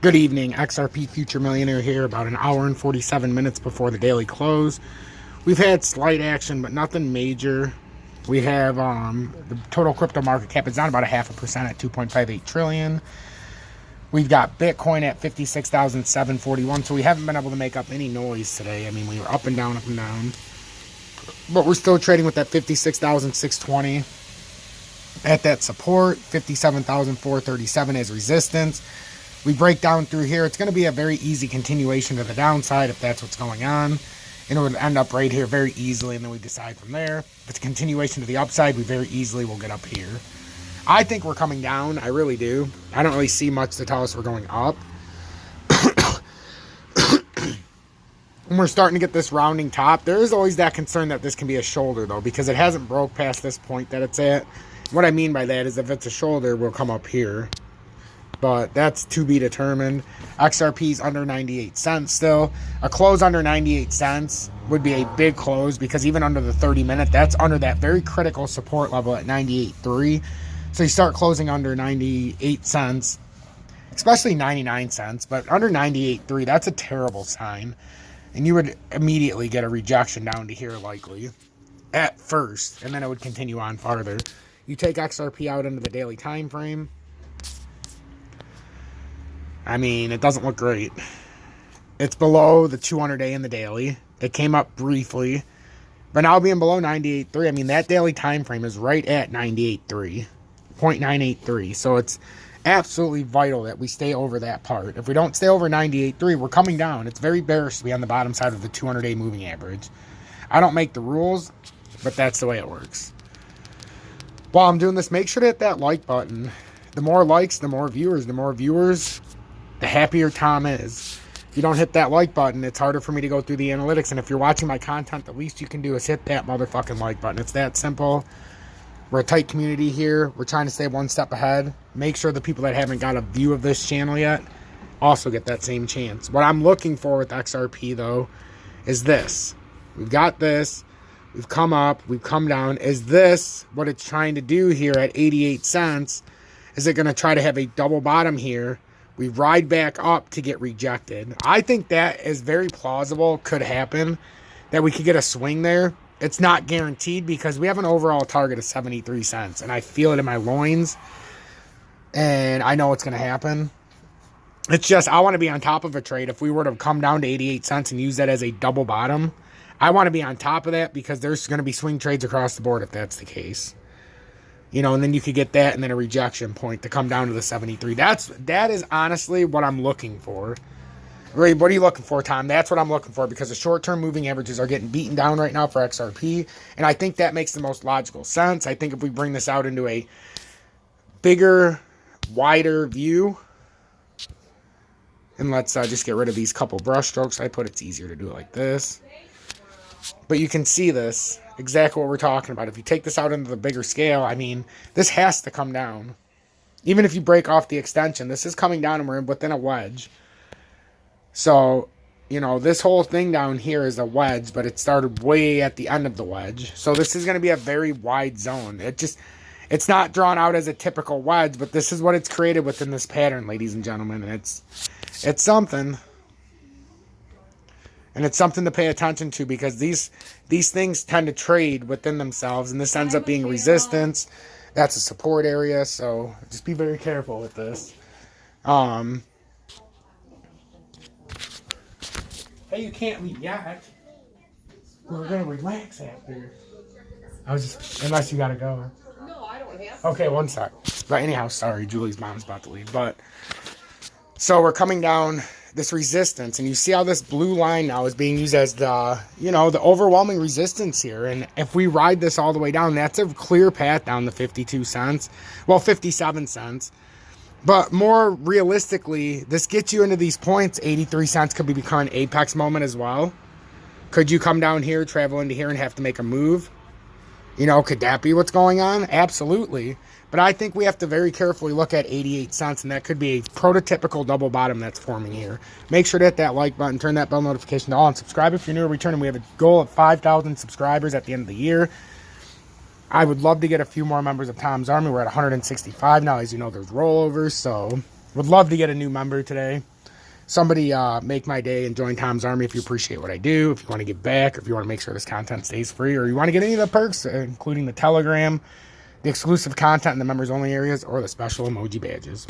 Good evening, XRP Future Millionaire here, about an hour and 47 minutes before the daily close. We've had slight action, but nothing major. We have the total crypto market cap is down about 0.5% at 2.58 trillion. We've got Bitcoin at 56,741, so we haven't been able to make up any noise today. I mean, we were up and down, but we're still trading with that 56,620 at that support, 57,437 as resistance. We break down through here. It's going to be a very easy continuation to the downside if that's what's going on. And it would end up right here very easily, and then we decide from there. If it's a continuation to the upside, we very easily will get up here. I think we're coming down. I really do. I don't really see much to tell us we're going up. When we're starting to get this rounding top, there is always that concern that this can be a shoulder, though, because it hasn't broke past this point that it's at. What I mean by that is if it's a shoulder, we'll come up here. But that's to be determined. XRP is under 98 cents still. A close under 98 cents would be a big close, because even under the 30-minute, that's under that very critical support level at 98.3. So you start closing under 98 cents, especially 99 cents, but under 98.3, that's a terrible sign. And you would immediately get a rejection down to here likely at first, and then it would continue on farther. You take XRP out into the daily time frame. I mean, it doesn't look great. It's below the 200-day in the daily. It came up briefly, but now being below 98.3, I mean, that daily time frame is right at 98.3, 0.983. So it's absolutely vital that we stay over that part. If we don't stay over 98.3, we're coming down. It's very bearish to be on the bottom side of the 200-day moving average. I don't make the rules, but that's the way it works. While I'm doing this, make sure to hit that like button. The more likes, the more viewers. The more viewers, the happier Tom is. If you don't hit that like button, it's harder for me to go through the analytics. And if you're watching my content, the least you can do is hit that motherfucking like button. It's that simple. We're a tight community here. We're trying to stay one step ahead. Make sure the people that haven't got a view of this channel yet also get that same chance. What I'm looking for with XRP, though, is this. We've got this. We've come up. We've come down. Is this what it's trying to do here at 88 cents? Is it going to try to have a double bottom here? We ride back up to get rejected. I think that is very plausible. Could happen that we could get a swing there. It's not guaranteed because we have an overall target of 73 cents. And I feel it in my loins. And I know it's going to happen. It's just I want to be on top of a trade. If we were to come down to 88 cents and use that as a double bottom, I want to be on top of that because there's going to be swing trades across the board if that's the case. You know, and then you could get that and then a rejection point to come down to the 73. That is honestly what I'm looking for. Ray, what are you looking for, Tom? That's what I'm looking for because the short-term moving averages are getting beaten down right now for XRP. And I think that makes the most logical sense. I think if we bring this out into a bigger, wider view, and let's just get rid of these couple brush strokes I put, it's easier to do it like this. But you can see this, exactly what we're talking about. If you take this out into the bigger scale, I mean, this has to come down. Even if you break off the extension, this is coming down and we're within a wedge. So, you know, this whole thing down here is a wedge, but it started way at the end of the wedge. So this is going to be a very wide zone. It's not drawn out as a typical wedge, but this is what it's created within this pattern, ladies and gentlemen. And it's something. And it's something to pay attention to because these things tend to trade within themselves. And this ends up being resistance. That's a support area. So just be very careful with this. Hey, you can't leave yet. We're going to relax after. Unless you got to go. No, I don't have. Okay, one sec. But anyhow, sorry. Julie's mom's about to leave. But so we're coming down this resistance, and you see how this blue line now is being used as the, you know, the overwhelming resistance here. And if we ride this all the way down, that's a clear path down to 52 cents. Well, 57 cents. But more realistically, this gets you into these points. 83 cents could be becoming an apex moment as well. Could you come down here, travel into here, and have to make a move? You know, could that be what's going on? Absolutely. But I think we have to very carefully look at 88 cents, and that could be a prototypical double bottom that's forming here. Make sure to hit that like button, turn that bell notification to all, and subscribe if you're new or returning. We have a goal of 5,000 subscribers at the end of the year. I would love to get a few more members of Tom's Army. We're at 165 now. As you know, there's rollovers, so would love to get a new member today. somebody make my day and join Tom's Army if you appreciate what I do, if you want to give back, or if you want to make sure this content stays free, or you want to get any of the perks, including the Telegram, the exclusive content in the members only areas, or the special emoji badges.